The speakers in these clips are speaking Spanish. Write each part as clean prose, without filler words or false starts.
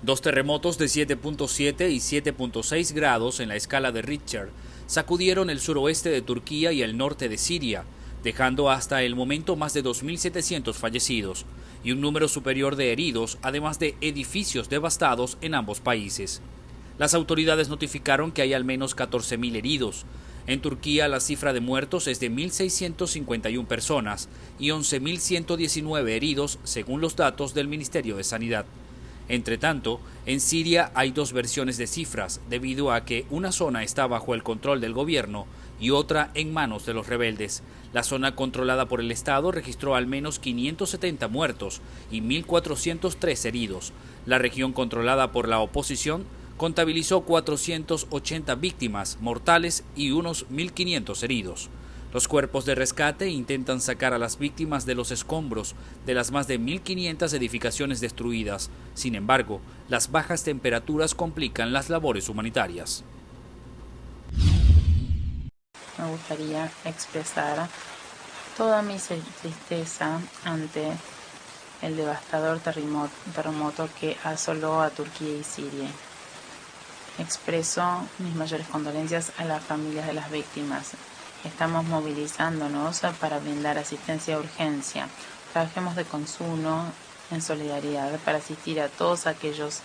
Dos terremotos de 7.7 y 7.6 grados en la escala de Richter sacudieron el suroeste de Turquía y el norte de Siria, dejando hasta el momento más de 2.700 fallecidos y un número superior de heridos, además de edificios devastados en ambos países. Las autoridades notificaron que hay al menos 14.000 heridos. En Turquía la cifra de muertos es de 1.651 personas y 11.119 heridos, según los datos del Ministerio de Sanidad. Entre tanto, en Siria hay dos versiones de cifras, debido a que una zona está bajo el control del gobierno y otra en manos de los rebeldes. La zona controlada por el Estado registró al menos 570 muertos y 1.403 heridos. La región controlada por la oposición contabilizó 480 víctimas mortales y unos 1.500 heridos. Los cuerpos de rescate intentan sacar a las víctimas de los escombros de las más de 1.500 edificaciones destruidas. Sin embargo, las bajas temperaturas complican las labores humanitarias. Me gustaría expresar toda mi tristeza ante el devastador terremoto que asoló a Turquía y Siria. Expreso mis mayores condolencias a las familias de las víctimas. Estamos movilizándonos para brindar asistencia de urgencia. Trabajemos de consumo en solidaridad para asistir a todos aquellos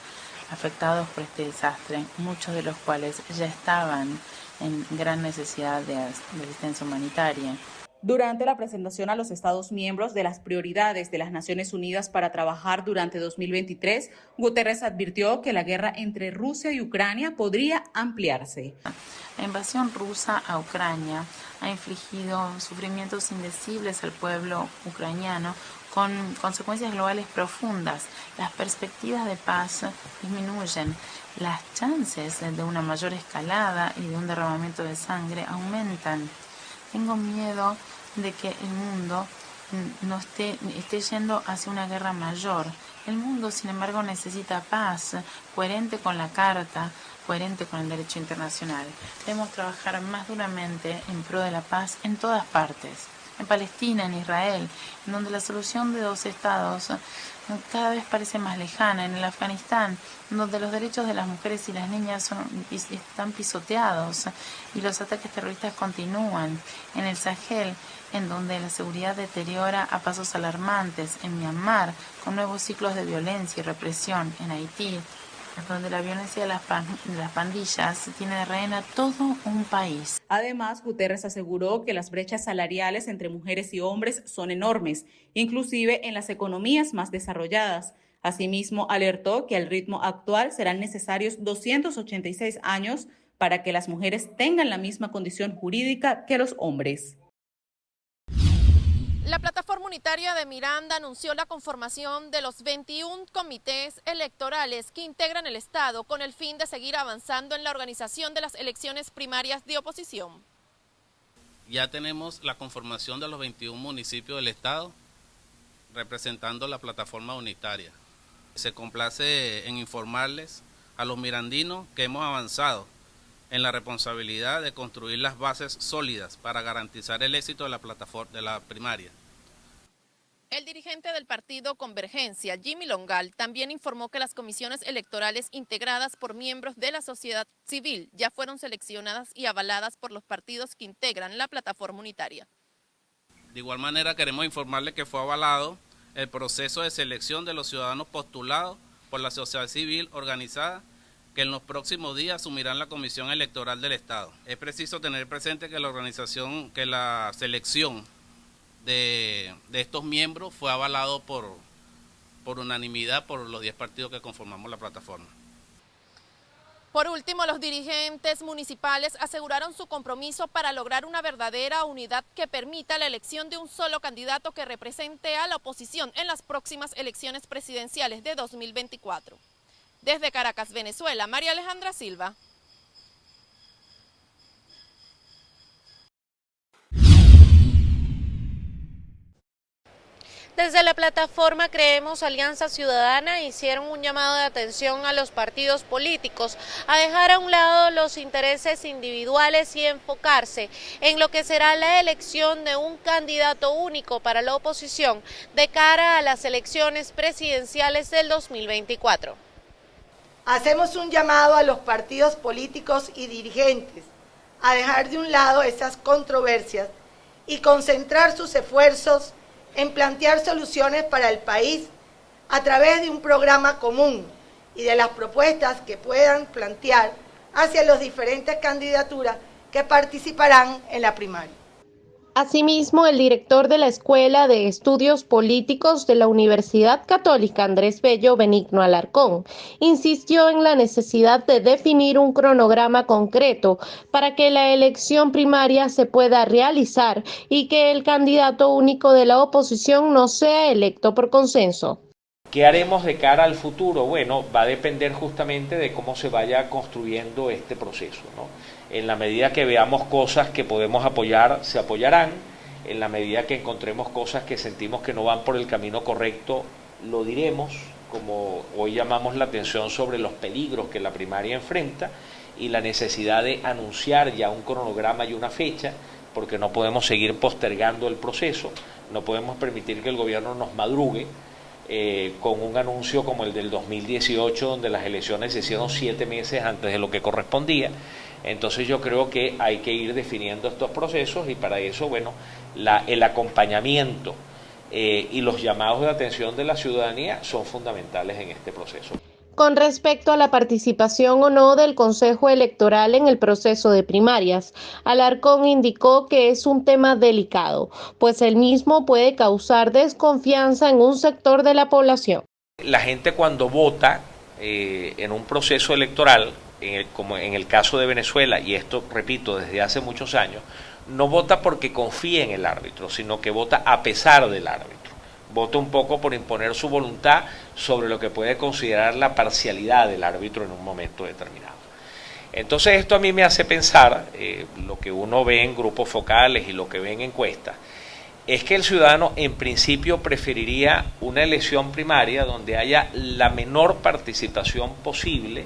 afectados por este desastre, muchos de los cuales ya estaban en gran necesidad de asistencia humanitaria. Durante la presentación a los Estados miembros de las prioridades de las Naciones Unidas para trabajar durante 2023, Guterres advirtió que la guerra entre Rusia y Ucrania podría ampliarse. La invasión rusa a Ucrania ha infligido sufrimientos indecibles al pueblo ucraniano con consecuencias globales profundas. Las perspectivas de paz disminuyen, las chances de una mayor escalada y de un derramamiento de sangre aumentan. Tengo miedo de que el mundo no esté yendo hacia una guerra mayor. El mundo, sin embargo, necesita paz, coherente con la Carta, coherente con el derecho internacional. Debemos trabajar más duramente en pro de la paz en todas partes. En Palestina, en Israel, en donde la solución de dos estados cada vez parece más lejana, en el Afganistán, donde los derechos de las mujeres y las niñas están pisoteados y los ataques terroristas continúan, en el Sahel, en donde la seguridad deteriora a pasos alarmantes, en Myanmar, con nuevos ciclos de violencia y represión, en Haití, donde la violencia de las pandillas tiene de rehén a todo un país. Además, Guterres aseguró que las brechas salariales entre mujeres y hombres son enormes, inclusive en las economías más desarrolladas. Asimismo, alertó que al ritmo actual serán necesarios 286 años para que las mujeres tengan la misma condición jurídica que los hombres. La plataforma unitaria de Miranda anunció la conformación de los 21 comités electorales que integran el Estado con el fin de seguir avanzando en la organización de las elecciones primarias de oposición. Ya tenemos la conformación de los 21 municipios del Estado representando la plataforma unitaria. Se complace en informarles a los mirandinos que hemos avanzado en la responsabilidad de construir las bases sólidas para garantizar el éxito de la plataforma de la primaria. El dirigente del partido Convergencia, Jimmy Longal, también informó que las comisiones electorales integradas por miembros de la sociedad civil ya fueron seleccionadas y avaladas por los partidos que integran la plataforma unitaria. De igual manera queremos informarles que fue avalado el proceso de selección de los ciudadanos postulados por la sociedad civil organizada que en los próximos días asumirán la Comisión Electoral del Estado. Es preciso tener presente que la selección de estos miembros fue avalado por unanimidad por los 10 partidos que conformamos la plataforma. Por último, los dirigentes municipales aseguraron su compromiso para lograr una verdadera unidad que permita la elección de un solo candidato que represente a la oposición en las próximas elecciones presidenciales de 2024. Desde Caracas, Venezuela, María Alejandra Silva. Desde la plataforma Creemos Alianza Ciudadana hicieron un llamado de atención a los partidos políticos a dejar a un lado los intereses individuales y enfocarse en lo que será la elección de un candidato único para la oposición de cara a las elecciones presidenciales del 2024. Hacemos un llamado a los partidos políticos y dirigentes a dejar de un lado esas controversias y concentrar sus esfuerzos en plantear soluciones para el país a través de un programa común y de las propuestas que puedan plantear hacia las diferentes candidaturas que participarán en la primaria. Asimismo, el director de la Escuela de Estudios Políticos de la Universidad Católica Andrés Bello Benigno Alarcón insistió en la necesidad de definir un cronograma concreto para que la elección primaria se pueda realizar y que el candidato único de la oposición no sea electo por consenso. ¿Qué haremos de cara al futuro? Bueno, va a depender justamente de cómo se vaya construyendo este proceso, ¿no? En la medida que veamos cosas que podemos apoyar, se apoyarán. En la medida que encontremos cosas que sentimos que no van por el camino correcto, lo diremos, como hoy llamamos la atención sobre los peligros que la primaria enfrenta y la necesidad de anunciar ya un cronograma y una fecha, porque no podemos seguir postergando el proceso, no podemos permitir que el gobierno nos madrugue con un anuncio como el del 2018, donde las elecciones se hicieron 7 meses antes de lo que correspondía. Entonces yo creo que hay que ir definiendo estos procesos y para eso, bueno, el acompañamiento y los llamados de atención de la ciudadanía son fundamentales en este proceso. Con respecto a la participación o no del Consejo Electoral en el proceso de primarias, Alarcón indicó que es un tema delicado, pues el mismo puede causar desconfianza en un sector de la población. La gente cuando vota en un proceso electoral, como en el caso de Venezuela, y esto repito desde hace muchos años, no vota porque confía en el árbitro, sino que vota a pesar del árbitro. Vota un poco por imponer su voluntad sobre lo que puede considerar la parcialidad del árbitro en un momento determinado. Entonces esto a mí me hace pensar, lo que uno ve en grupos focales y lo que ve en encuestas, es que el ciudadano en principio preferiría una elección primaria donde haya la menor participación posible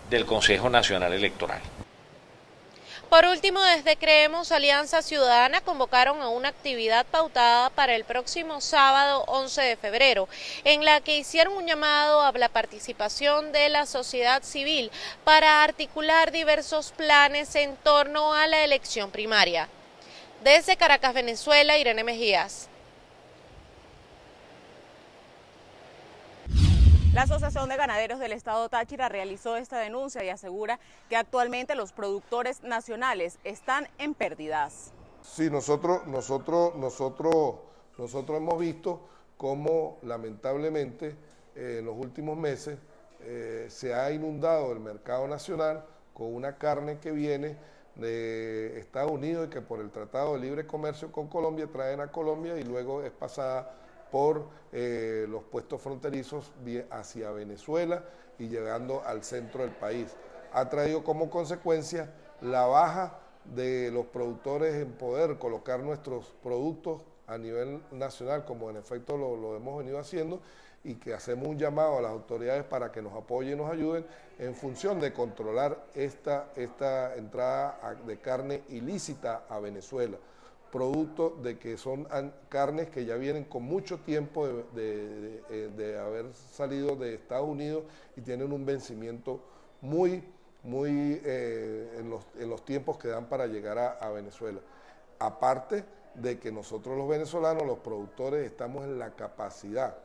del Consejo Nacional Electoral. Por último, desde Creemos Alianza Ciudadana convocaron a una actividad pautada para el próximo sábado 11 de febrero, en la que hicieron un llamado a la participación de la sociedad civil para articular diversos planes en torno a la elección primaria. Desde Caracas, Venezuela, Irene Mejías. La Asociación de Ganaderos del Estado Táchira realizó esta denuncia y asegura que actualmente los productores nacionales están en pérdidas. Sí, nosotros hemos visto cómo lamentablemente en los últimos meses se ha inundado el mercado nacional con una carne que viene de Estados Unidos y que por el Tratado de Libre Comercio con Colombia traen a Colombia y luego es pasada por los puestos fronterizos hacia Venezuela y llegando al centro del país. Ha traído como consecuencia la baja de los productores en poder colocar nuestros productos a nivel nacional, como en efecto lo hemos venido haciendo, y que hacemos un llamado a las autoridades para que nos apoyen y nos ayuden en función de controlar esta entrada de carne ilícita a Venezuela, producto de que son carnes que ya vienen con mucho tiempo de haber salido de Estados Unidos y tienen un vencimiento muy en los tiempos que dan para llegar a Venezuela. Aparte de que nosotros los venezolanos, los productores, estamos en la capacidad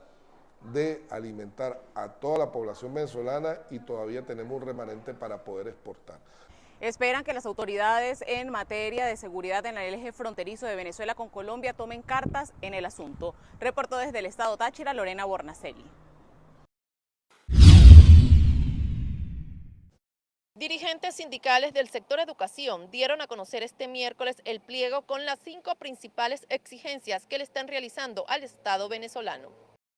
de alimentar a toda la población venezolana y todavía tenemos un remanente para poder exportar. Esperan que las autoridades en materia de seguridad en el eje fronterizo de Venezuela con Colombia tomen cartas en el asunto. Reportó desde el Estado Táchira, Lorena Bornacelli. Dirigentes sindicales del sector educación dieron a conocer este miércoles el pliego con las 5 principales exigencias que le están realizando al Estado venezolano.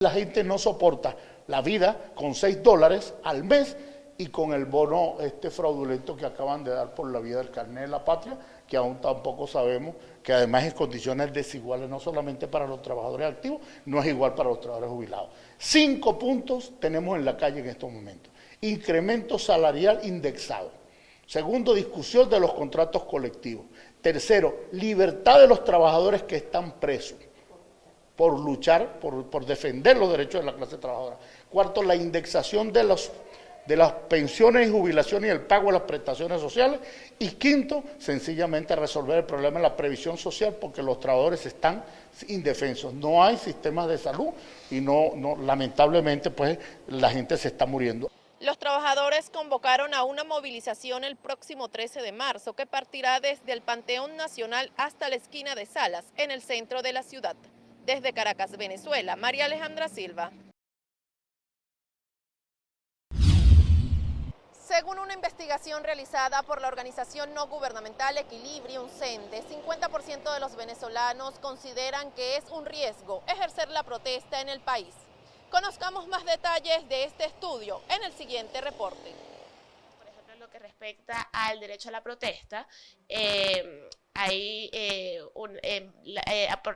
La gente no soporta la vida con $6 al mes y con el bono fraudulento que acaban de dar por la vía del carnet de la patria, que aún tampoco sabemos, que además es condiciones desiguales, no solamente para los trabajadores activos, no es igual para los trabajadores jubilados. 5 puntos tenemos en la calle en estos momentos. Incremento salarial indexado. Segundo, discusión de los contratos colectivos. Tercero, libertad de los trabajadores que están presos por luchar, por defender los derechos de la clase trabajadora. Cuarto, la indexación de de las pensiones y jubilaciones y el pago de las prestaciones sociales. Y quinto, sencillamente resolver el problema de la previsión social, porque los trabajadores están indefensos. No hay sistemas de salud y lamentablemente pues la gente se está muriendo. Los trabajadores convocaron a una movilización el próximo 13 de marzo que partirá desde el Panteón Nacional hasta la esquina de Salas, en el centro de la ciudad. Desde Caracas, Venezuela, María Alejandra Silva. Según una investigación realizada por la organización no gubernamental Equilibrium Sende, 50% de los venezolanos consideran que es un riesgo ejercer la protesta en el país. Conozcamos más detalles de este estudio en el siguiente reporte. Por ejemplo, en lo que respecta al derecho a la protesta,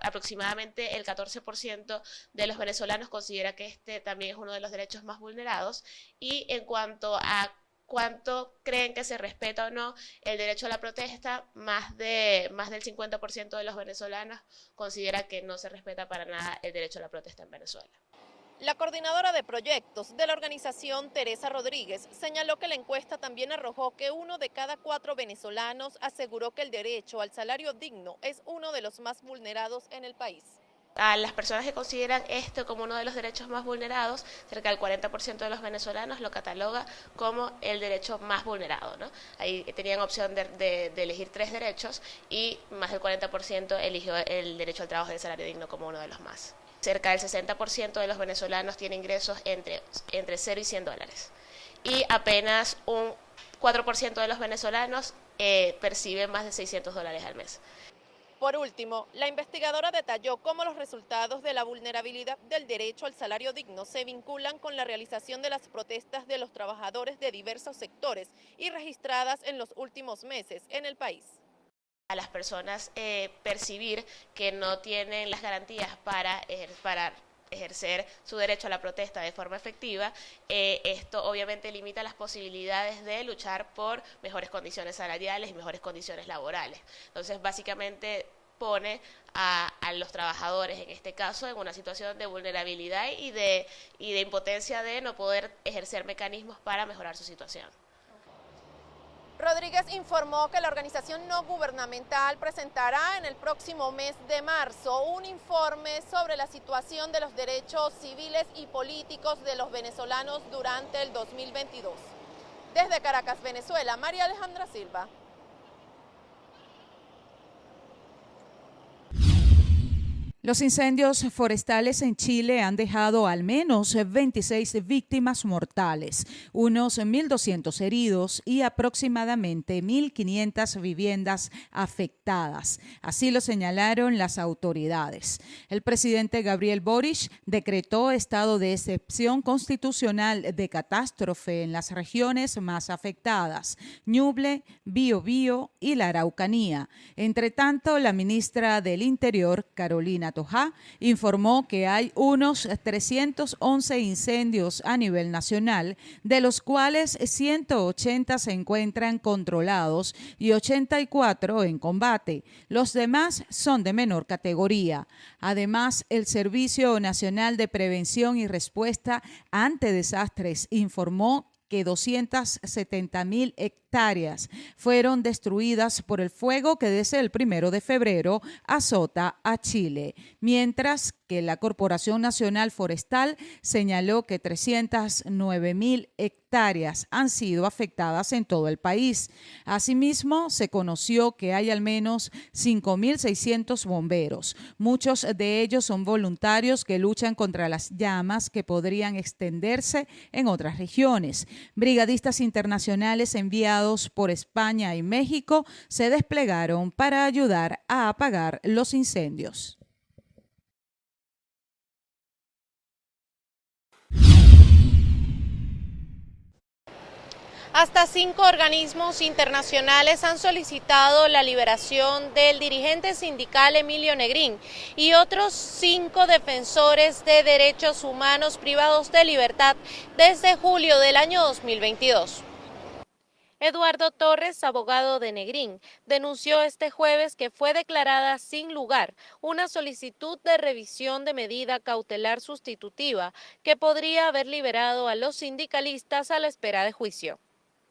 aproximadamente el 14% de los venezolanos considera que este también es uno de los derechos más vulnerados, y en cuanto a cuánto creen que se respeta o no el derecho a la protesta, más del 50% de los venezolanos considera que no se respeta para nada el derecho a la protesta en Venezuela. La coordinadora de proyectos de la organización, Teresa Rodríguez, señaló que la encuesta también arrojó que 1 de cada 4 venezolanos aseguró que el derecho al salario digno es uno de los más vulnerados en el país. A las personas que consideran esto como uno de los derechos más vulnerados, cerca del 40% de los venezolanos lo cataloga como el derecho más vulnerado, ¿no? Ahí tenían opción de elegir 3 derechos y más del 40% eligió el derecho al trabajo y al salario digno como uno de los más. Cerca del 60% de los venezolanos tiene ingresos entre 0 y $100. Y apenas un 4% de los venezolanos perciben más de $600 al mes. Por último, la investigadora detalló cómo los resultados de la vulnerabilidad del derecho al salario digno se vinculan con la realización de las protestas de los trabajadores de diversos sectores y registradas en los últimos meses en el país. A las personas percibir que no tienen las garantías para ejercer su derecho a la protesta de forma efectiva, esto obviamente limita las posibilidades de luchar por mejores condiciones salariales y mejores condiciones laborales. Entonces, básicamente pone a los trabajadores, en este caso, en una situación de vulnerabilidad y de impotencia de no poder ejercer mecanismos para mejorar su situación. Rodríguez informó que la organización no gubernamental presentará en el próximo mes de marzo un informe sobre la situación de los derechos civiles y políticos de los venezolanos durante el 2022. Desde Caracas, Venezuela, María Alejandra Silva. Los incendios forestales en Chile han dejado al menos 26 víctimas mortales, unos 1.200 heridos y aproximadamente 1.500 viviendas afectadas. Así lo señalaron las autoridades. El presidente Gabriel Boric decretó estado de excepción constitucional de catástrofe en las regiones más afectadas, Ñuble, Biobío y la Araucanía. Entre tanto, la ministra del Interior, Carolina Toja, informó que hay unos 311 incendios a nivel nacional, de los cuales 180 se encuentran controlados y 84 en combate. Los demás son de menor categoría. Además, el Servicio Nacional de Prevención y Respuesta ante Desastres informó que 270.000 hectáreas fueron destruidas por el fuego que desde el 1 de febrero azota a Chile, mientras que la Corporación Nacional Forestal señaló que 309.000 hectáreas han sido afectadas en todo el país. Asimismo, se conoció que hay al menos 5.600 bomberos. Muchos de ellos son voluntarios que luchan contra las llamas que podrían extenderse en otras regiones. Brigadistas internacionales enviados por España y México se desplegaron para ayudar a apagar los incendios. Hasta 5 organismos internacionales han solicitado la liberación del dirigente sindical Emilio Negrín y otros 5 defensores de derechos humanos privados de libertad desde julio del año 2022. Eduardo Torres, abogado de Negrín, denunció este jueves que fue declarada sin lugar una solicitud de revisión de medida cautelar sustitutiva que podría haber liberado a los sindicalistas a la espera de juicio.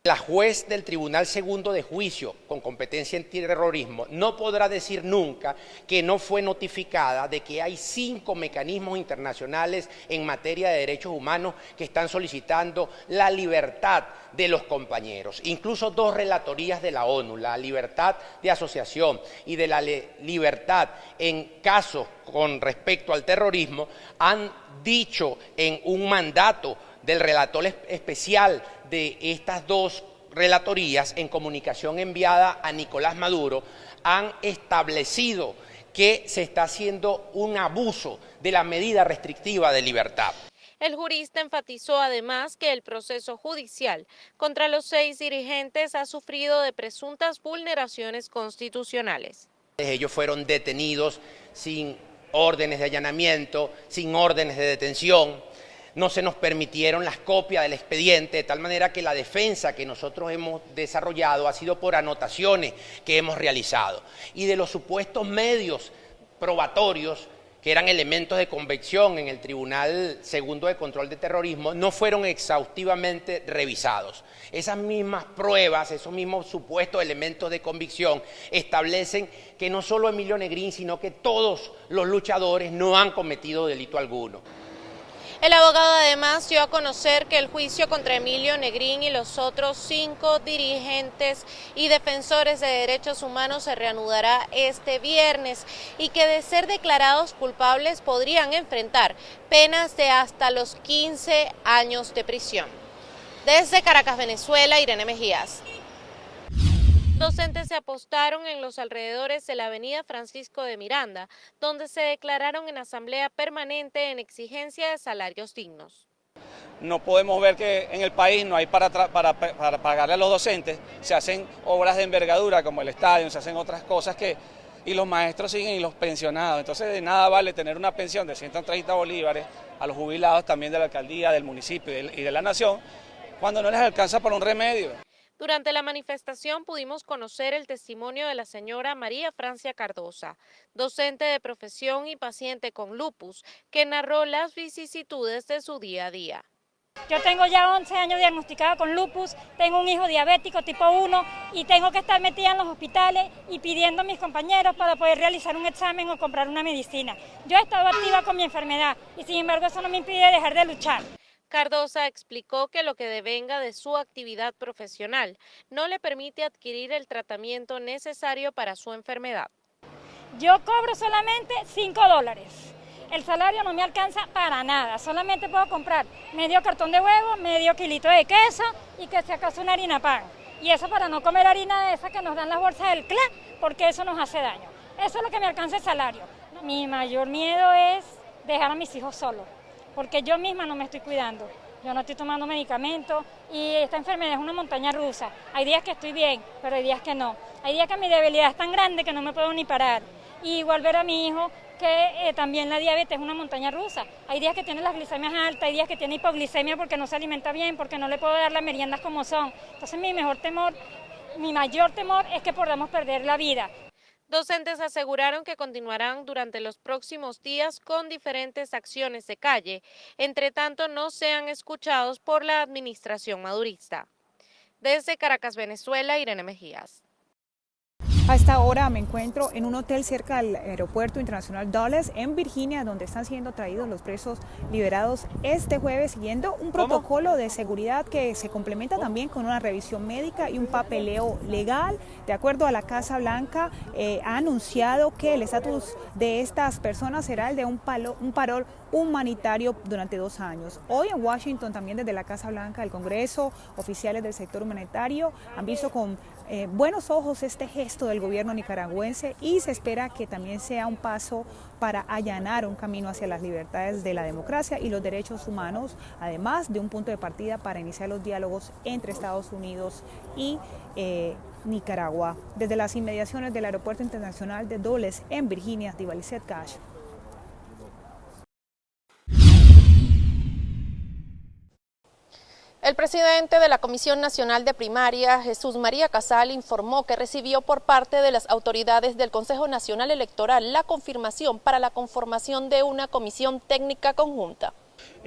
La juez del Tribunal Segundo de Juicio, con competencia en terrorismo, no podrá decir nunca que no fue notificada de que hay 5 mecanismos internacionales en materia de derechos humanos que están solicitando la libertad de los compañeros. Incluso 2 relatorías de la ONU, la libertad de asociación y de la libertad en casos con respecto al terrorismo, han dicho en un mandato del relator especial de estas 2 relatorías en comunicación enviada a Nicolás Maduro, han establecido que se está haciendo un abuso de la medida restrictiva de libertad. El jurista enfatizó además que el proceso judicial contra los 6 dirigentes ha sufrido de presuntas vulneraciones constitucionales. Ellos fueron detenidos sin órdenes de allanamiento, sin órdenes de detención. No se nos permitieron las copias del expediente, de tal manera que la defensa que nosotros hemos desarrollado ha sido por anotaciones que hemos realizado. Y de los supuestos medios probatorios, que eran elementos de convicción en el Tribunal Segundo de Control de Terrorismo, no fueron exhaustivamente revisados. Esas mismas pruebas, esos mismos supuestos elementos de convicción establecen que no solo Emilio Negrín, sino que todos los luchadores no han cometido delito alguno. El abogado además dio a conocer que el juicio contra Emilio Negrín y los otros 5 dirigentes y defensores de derechos humanos se reanudará este viernes y que de ser declarados culpables podrían enfrentar penas de hasta los 15 años de prisión. Desde Caracas, Venezuela, Irene Mejías. Docentes se apostaron en los alrededores de la avenida Francisco de Miranda, donde se declararon en asamblea permanente en exigencia de salarios dignos. No podemos ver que en el país no hay para pagarle a los docentes, se hacen obras de envergadura como el estadio, se hacen otras cosas y los maestros siguen y los pensionados. Entonces de nada vale tener una pensión de 130 bolívares a los jubilados también de la alcaldía, del municipio y de la nación, cuando no les alcanza para un remedio. Durante la manifestación pudimos conocer el testimonio de la señora María Francia Cardosa, docente de profesión y paciente con lupus, que narró las vicisitudes de su día a día. Yo tengo ya 11 años diagnosticada con lupus, tengo un hijo diabético tipo 1 y tengo que estar metida en los hospitales y pidiendo a mis compañeros para poder realizar un examen o comprar una medicina. Yo he estado activa con mi enfermedad y sin embargo eso no me impide dejar de luchar. Cardosa explicó que lo que devenga de su actividad profesional no le permite adquirir el tratamiento necesario para su enfermedad. Yo cobro solamente $5. El salario no me alcanza para nada, solamente puedo comprar medio cartón de huevo, medio kilito de queso y que si acaso una harina pan. Y eso para no comer harina de esa que nos dan las bolsas del CLA, porque eso nos hace daño. Eso es lo que me alcanza el salario. Mi mayor miedo es dejar a mis hijos solos, porque yo misma no me estoy cuidando, yo no estoy tomando medicamentos y esta enfermedad es una montaña rusa. Hay días que estoy bien, pero hay días que no. Hay días que mi debilidad es tan grande que no me puedo ni parar. Y igual ver a mi hijo que también la diabetes es una montaña rusa. Hay días que tiene las glicemias altas, hay días que tiene hipoglicemia porque no se alimenta bien, porque no le puedo dar las meriendas como son. Entonces mi mayor temor es que podamos perder la vida. Docentes aseguraron que continuarán durante los próximos días con diferentes acciones de calle, entre tanto no sean escuchados por la administración madurista. Desde Caracas, Venezuela, Irene Mejías. A esta hora me encuentro en un hotel cerca del Aeropuerto Internacional Dulles en Virginia, donde están siendo traídos los presos liberados este jueves, siguiendo un protocolo de seguridad que se complementa también con una revisión médica y un papeleo legal. De acuerdo a la Casa Blanca, ha anunciado que el estatus de estas personas será el de un parol humanitario durante 2 años. Hoy en Washington, también desde la Casa Blanca, el Congreso, oficiales del sector humanitario han visto con buenos ojos este gesto del gobierno nicaragüense y se espera que también sea un paso para allanar un camino hacia las libertades de la democracia y los derechos humanos, además de un punto de partida para iniciar los diálogos entre Estados Unidos y Nicaragua. Desde las inmediaciones del Aeropuerto Internacional de Dulles en Virginia, Divalicet Cash. El presidente de la Comisión Nacional de Primaria, Jesús María Casal, informó que recibió por parte de las autoridades del Consejo Nacional Electoral la confirmación para la conformación de una comisión técnica conjunta.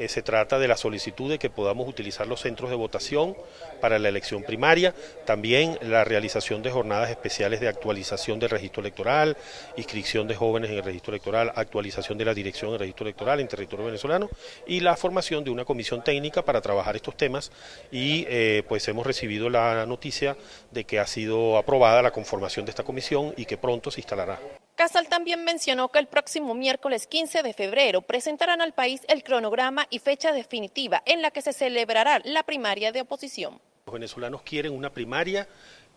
Se trata de la solicitud de que podamos utilizar los centros de votación para la elección primaria, también la realización de jornadas especiales de actualización del registro electoral, inscripción de jóvenes en el registro electoral, actualización de la dirección del registro electoral en territorio venezolano y la formación de una comisión técnica para trabajar estos temas y pues hemos recibido la noticia de que ha sido aprobada la conformación de esta comisión y que pronto se instalará. Casal también mencionó que el próximo miércoles 15 de febrero presentarán al país el cronograma y fecha definitiva en la que se celebrará la primaria de oposición. Los venezolanos quieren una primaria,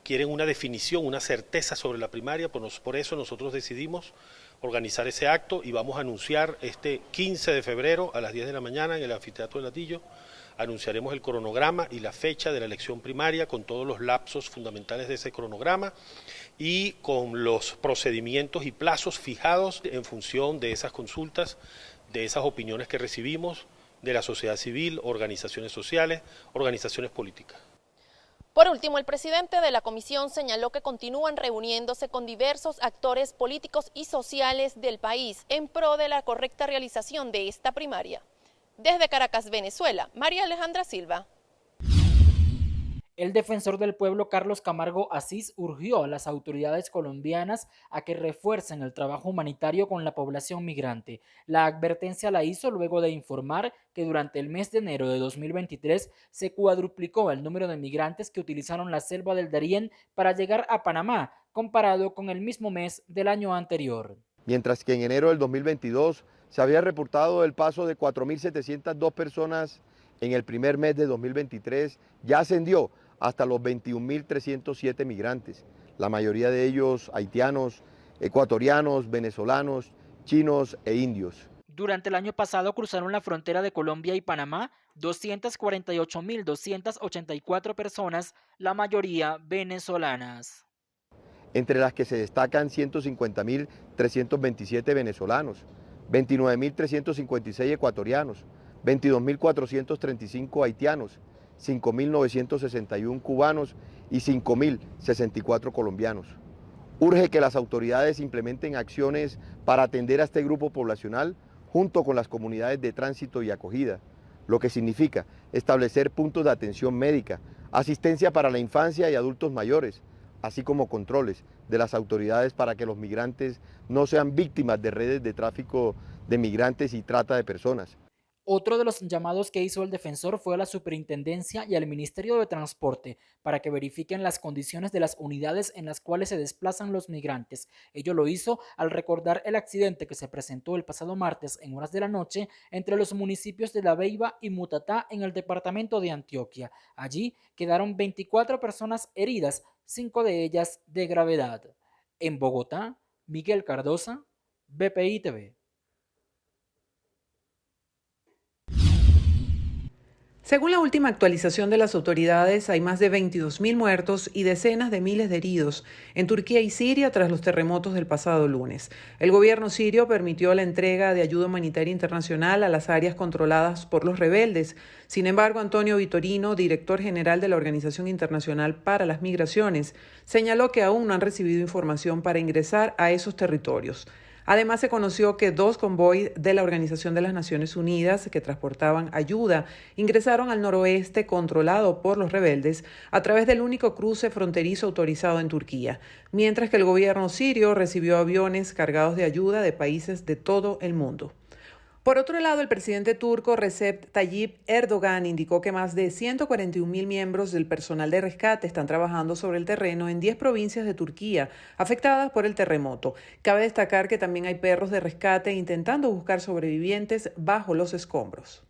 quieren una definición, una certeza sobre la primaria, por eso nosotros decidimos organizar ese acto y vamos a anunciar este 15 de febrero a las 10 de la mañana en el Anfiteatro del Latillo. Anunciaremos el cronograma y la fecha de la elección primaria con todos los lapsos fundamentales de ese cronograma y con los procedimientos y plazos fijados en función de esas consultas, de esas opiniones que recibimos de la sociedad civil, organizaciones sociales, organizaciones políticas. Por último, el presidente de la comisión señaló que continúan reuniéndose con diversos actores políticos y sociales del país en pro de la correcta realización de esta primaria. Desde Caracas, Venezuela, María Alejandra Silva. El defensor del pueblo Carlos Camargo Asís urgió a las autoridades colombianas a que refuercen el trabajo humanitario con la población migrante. La advertencia la hizo luego de informar que durante el mes de enero de 2023 se cuadruplicó el número de migrantes que utilizaron la selva del Darién para llegar a Panamá, comparado con el mismo mes del año anterior. Mientras que en enero del 2022 se había reportado el paso de 4.702 personas, en el primer mes de 2023 ya ascendió hasta los 21.307 migrantes, la mayoría de ellos haitianos, ecuatorianos, venezolanos, chinos e indios. Durante el año pasado cruzaron la frontera de Colombia y Panamá 248.284 personas, la mayoría venezolanas. Entre las que se destacan 150.327 venezolanos, 29.356 ecuatorianos, 22.435 haitianos, 5.961 cubanos y 5.064 colombianos. Urge que las autoridades implementen acciones para atender a este grupo poblacional junto con las comunidades de tránsito y acogida, lo que significa establecer puntos de atención médica, asistencia para la infancia y adultos mayores, así como controles de las autoridades para que los migrantes no sean víctimas de redes de tráfico de migrantes y trata de personas. Otro de los llamados que hizo el defensor fue a la Superintendencia y al Ministerio de Transporte para que verifiquen las condiciones de las unidades en las cuales se desplazan los migrantes. Ello lo hizo al recordar el accidente que se presentó el pasado martes en horas de la noche entre los municipios de La Beiba y Mutatá en el departamento de Antioquia. Allí quedaron 24 personas heridas, 5 de ellas de gravedad. En Bogotá, Miguel Cardosa, BPI TV. Según la última actualización de las autoridades, hay más de 22.000 muertos y decenas de miles de heridos en Turquía y Siria tras los terremotos del pasado lunes. El gobierno sirio permitió la entrega de ayuda humanitaria internacional a las áreas controladas por los rebeldes. Sin embargo, Antonio Vitorino, director general de la Organización Internacional para las Migraciones, señaló que aún no han recibido información para ingresar a esos territorios. Además, se conoció que 2 convoys de la Organización de las Naciones Unidas que transportaban ayuda ingresaron al noroeste controlado por los rebeldes a través del único cruce fronterizo autorizado en Turquía, mientras que el gobierno sirio recibió aviones cargados de ayuda de países de todo el mundo. Por otro lado, el presidente turco Recep Tayyip Erdogan indicó que más de 141.000 miembros del personal de rescate están trabajando sobre el terreno en 10 provincias de Turquía afectadas por el terremoto. Cabe destacar que también hay perros de rescate intentando buscar sobrevivientes bajo los escombros.